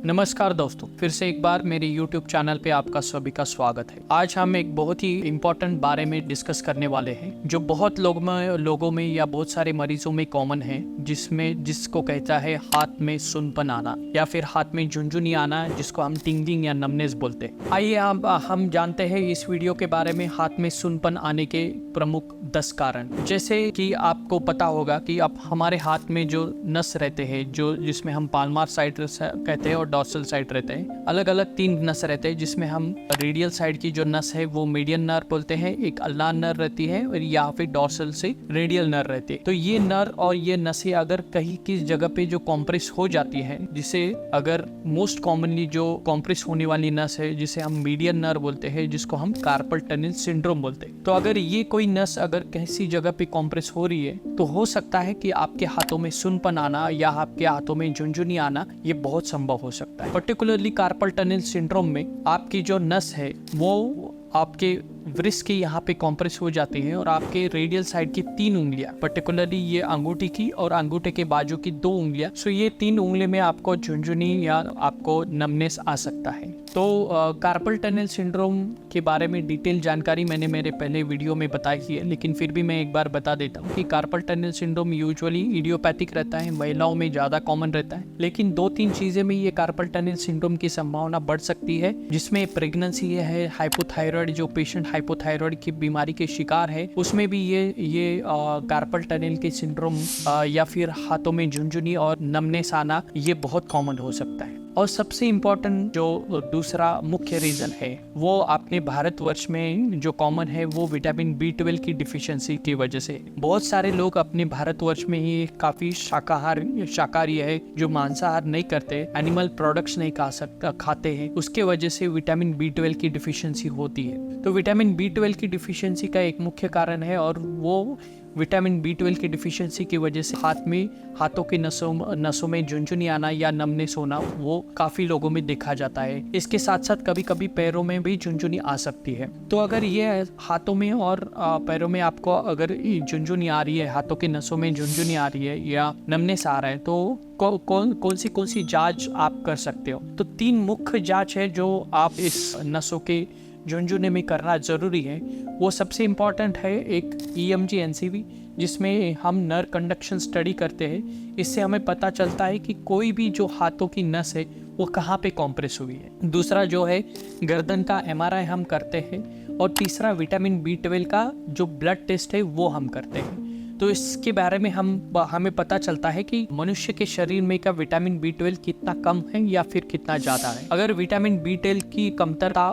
नमस्कार दोस्तों, फिर से एक बार मेरे YouTube चैनल पे आपका सभी का स्वागत है। आज हम एक बहुत ही इम्पोर्टेंट बारे में डिस्कस करने वाले हैं जो बहुत लोगों में या बहुत सारे मरीजों में कॉमन है, जिसको कहता है हाथ में सुनपन आना या फिर हाथ में झुनझुनी आना, जिसको हम टिंगलिंग या नमनेस बोलते हैं। आइए हम जानते हैं इस वीडियो के बारे में हाथ में सुनपन आने के प्रमुख 10 कारण। जैसे कि आपको पता होगा कि अब हमारे हाथ में जो नस रहते हैं, जिसमें हम पाल्मार साइड कहते हैं और डॉर्सल साइड रहते हैं, अलग अलग 3 नस रहते हैं, जिसमें हम रेडियल साइड की जो नस है वो मीडियन नर्व बोलते हैं, एक अल्नार नर्व रहती है और या फिर डॉर्सल से रेडियल नर्व रहती है। तो ये नर्व और ये नसें अगर कहीं किस जगह पे जो कॉम्प्रेस हो जाती है, जिसे अगर मोस्ट कॉमनली जो कॉम्प्रेस होने वाली नस है जिसे हम मीडियन नर्व बोलते हैं, जिसको हम कार्पल टनल सिंड्रोम बोलते हैं। तो अगर ये कोई नस अगर किसी जगह पे कॉम्प्रेस हो रही है तो हो सकता है कि आपके हाथों में सुनपन आना या आपके हाथों में झुनझुनी आना ये बहुत संभव हो सकता है। पर्टिकुलरली कार्पल टनल सिंड्रोम में आपकी जो नस है वो आपके वृष्ट के यहाँ पे कॉम्प्रेस हो जाती है और आपके रेडियल साइड की 3 उंगलियां, पर्टिकुलरली ये अंगूठी की और अंगूठे के बाजू की 2 उंगलियां, सो ये 3 उंगली में आपको झुनझुनी या आपको नमनेस आ सकता है। तो कार्पल टनल सिंड्रोम के बारे में डिटेल जानकारी मैंने मेरे पहले वीडियो में बताई है, लेकिन फिर भी मैं एक बार बता देता हूँ कि carpal tunnel syndrome usually idiopathic रहता है, महिलाओं में ज़्यादा कॉमन रहता है, लेकिन 2-3 चीज़ें में ये कार्पल टनल सिंड्रोम की संभावना बढ़ सकती है, जिसमें प्रेगनेंसी है, हाइपोथायराइड, जो पेशेंट हाइपोथायराइड की बीमारी के शिकार है उसमें भी ये कार्पल टनल के सिंड्रोम या फिर हाथों में झुनझुनी और नमनेस आना ये बहुत कॉमन हो सकता है। और सबसे इम्पोर्टेंट जो दूसरा मुख्य रीज़न है वो अपने भारतवर्ष में जो कॉमन है वो विटामिन B12 की डिफिशियंसी की वजह से। बहुत सारे लोग अपने भारतवर्ष में ही काफ़ी शाकाहारी है, जो मांसाहार नहीं करते, एनिमल प्रोडक्ट्स नहीं खाते हैं, उसके वजह से विटामिन B12 की डिफिशियंसी होती है। तो विटामिन B12 की डिफिशियंसी का एक मुख्य कारण है और वो विटामिन B12 की डिफिशियंसी की वजह से हाथों के नसों में झुनझुनी आना या नमनेस होना वो काफ़ी लोगों में देखा जाता है। इसके साथ साथ कभी कभी पैरों में भी झुनझुनी आ सकती है। तो अगर ये हाथों में और पैरों में आपको अगर झुनझुनी आ रही है, हाथों के नसों में झुनझुनी आ रही है या नमनेस आ रहा है, तो कौन सी जांच आप कर सकते हो। तो 3 मुख्य जांच है जो आप इस नसों के झुनझुने में करना ज़रूरी है। वो सबसे इम्पॉर्टेंट है एक EMG NCV, जिसमें हम नर्व कंडक्शन स्टडी करते हैं। इससे हमें पता चलता है कि कोई भी जो हाथों की नस है वो कहाँ पे कॉम्प्रेस हुई है। दूसरा जो है गर्दन का MRI हम करते हैं और तीसरा विटामिन B12 का जो ब्लड टेस्ट है वो हम करते हैं। तो इसके बारे में हमें पता चलता है कि मनुष्य के शरीर में का विटामिन B12 कितना कम है या फिर कितना ज़्यादा है। अगर विटामिन B12 की कमतरता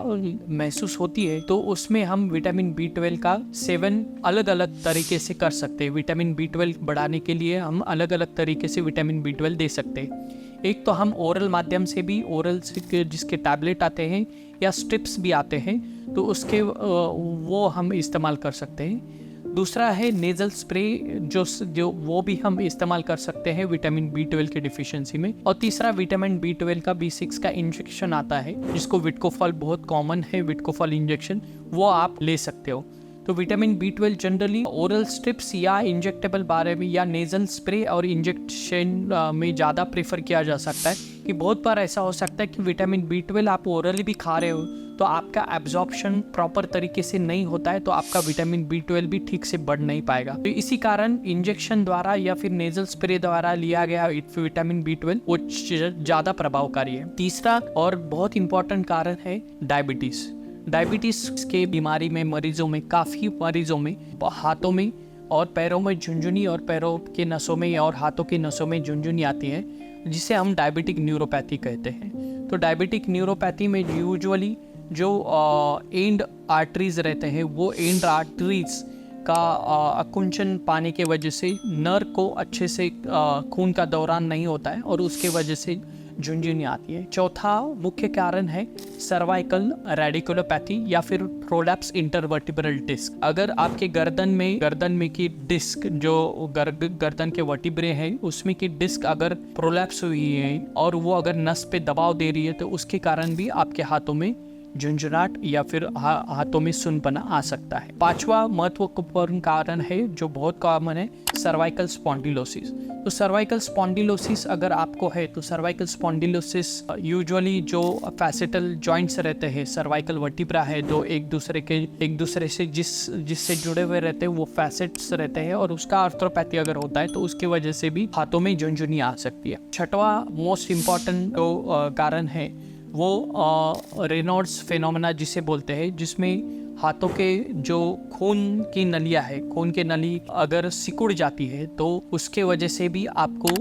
महसूस होती है तो उसमें हम विटामिन B12 का सेवन अलग अलग तरीके से कर सकते हैं। विटामिन B12 बढ़ाने के लिए हम अलग अलग तरीके से विटामिन B12 दे सकते हैं। एक तो हम ओरल माध्यम से भी, ओरल से जिसके टैबलेट आते हैं या स्ट्रिप्स भी आते हैं, तो उसके वो हम इस्तेमाल कर सकते हैं। दूसरा है नेजल स्प्रे, जो वो भी हम इस्तेमाल कर सकते हैं विटामिन B12 के डिफिशियंसी में। और तीसरा विटामिन B12 का B6 का इंजेक्शन आता है, जिसको विटकोफॉल बहुत कॉमन है, विटकोफॉल इंजेक्शन, वो आप ले सकते हो। तो vitamin B12 generally oral strips या इंजेक्टेबल बारे में या नेजल स्प्रे और इंजेक्शन में ज़्यादा प्रेफर किया जा सकता है। कि बहुत बार ऐसा हो सकता है कि विटामिन B12 आप ओरली भी खा रहे हो तो आपका एब्जॉर्प्शन प्रॉपर तरीके से नहीं होता है, तो आपका विटामिन B12 भी ठीक से बढ़ नहीं पाएगा। तो इसी कारण इंजेक्शन द्वारा या फिर नेजल स्प्रे द्वारा लिया गया विटामिन B12 वो ज़्यादा प्रभावकारी है। तीसरा और बहुत इंपॉर्टेंट कारण है डायबिटीज के बीमारी में काफ़ी मरीजों में हाथों में और पैरों में झुनझुनी और पैरों के नसों में और हाथों के नसों में झुनझुनी आती है, जिसे हम डायबिटिक न्यूरोपैथी कहते हैं। तो डायबिटिक न्यूरोपैथी में यूजुअली जो एंड आर्टरीज रहते हैं वो एंड आर्टरीज का अकुंचन पाने के वजह से नर्व को अच्छे से खून का दौरान नहीं होता है और उसके वजह से झुनझुनी आती है। चौथा मुख्य कारण है सर्वाइकल रेडिकुलोपैथी या फिर प्रोलैप्स इंटरवर्टिब्रल डिस्क। अगर आपके गर्दन में की डिस्क, जो गर्दन के वर्टिब्रे हैं उसमें की डिस्क अगर प्रोलैप्स हुई है और वो अगर नस पे दबाव दे रही है तो उसके कारण भी आपके हाथों में झुंझुनाहट या फिर हाथों में सुनपना आ सकता है। पांचवा महत्वपूर्ण कारण है जो बहुत कॉमन है, सर्वाइकल स्पॉन्डिलोसिस। तो सर्वाइकल स्पॉन्डिलोसिस अगर आपको है तो सर्वाइकल स्पॉन्डिलोसिस यूजुअली जो फैसेटल जॉइंट्स रहते हैं, सर्वाइकल वर्टिब्रा है, जो एक दूसरे से जिससे जुड़े हुए रहते हैं वो फैसेट्स रहते हैं, और उसका आर्थ्रोपैथी अगर होता है तो उसकी वजह से भी हाथों में झुनझुनी आ सकती है। छठवां मोस्ट इम्पॉर्टेंट जो कारण है वो रेनॉल्ड्स फिनोमेना जिसे बोलते हैं, जिसमें हाथों के जो खून की नलियां है, खून की नली अगर सिकुड़ जाती है तो उसके वजह से भी आपको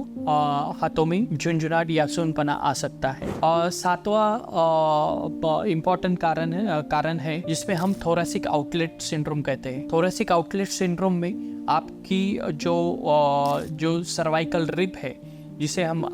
हाथों में झुंझुनाहट या सूनपना आ सकता है। और सातवां इम्पॉर्टेंट कारण है जिसमें हम थोरेसिक आउटलेट सिंड्रोम कहते हैं। थोरेसिक आउटलेट सिंड्रोम में आपकी जो सर्वाइकल रिब है, जिसे हम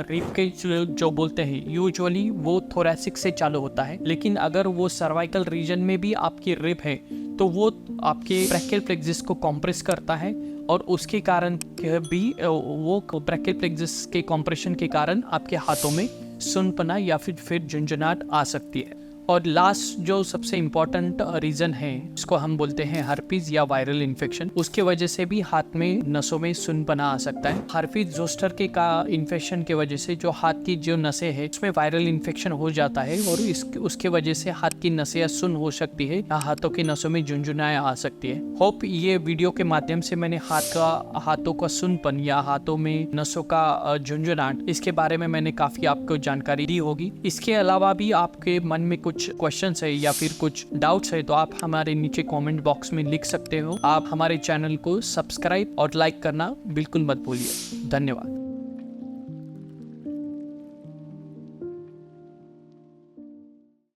रिब के जो बोलते हैं, यूजुअली वो थोरेसिक से चालू होता है, लेकिन अगर वो सर्वाइकल रीजन में भी आपकी रिब है तो वो आपके ब्रैकियल प्लेक्सिस को कॉम्प्रेस करता है, और उसके कारण भी वो ब्रैकियल प्लेक्सिस के कॉम्प्रेशन के कारण आपके हाथों में सुनपना या फिर झुंझुनाहट आ सकती है। और लास्ट जो सबसे इम्पोर्टेंट रीज़न है, इसको हम बोलते हैं हर्पीज या वायरल इन्फेक्शन। उसके वजह से भी हाथ में नसों में सुनपना आ सकता है। हर्पीज जोस्टर के इन्फेक्शन के वजह से जो हाथ की जो नसें है उसमें वायरल इन्फेक्शन हो जाता है, और उसके वजह से हाथ की नसें या सुन हो सकती है, या हाथों की नसों में झुंझुनाहट आ सकती है। होप ये वीडियो के माध्यम से मैंने हाथों का सुनपन या हाथों में नसों का झुंझुनाहट, इसके बारे में मैंने काफी आपको जानकारी दी होगी। इसके अलावा भी आपके मन में कुछ क्वेश्चंस है या फिर कुछ डाउट्स है तो आप हमारे नीचे कमेंट बॉक्स में लिख सकते हो। आप हमारे चैनल को सब्सक्राइब और लाइक करना बिल्कुल मत भूलिए। धन्यवाद।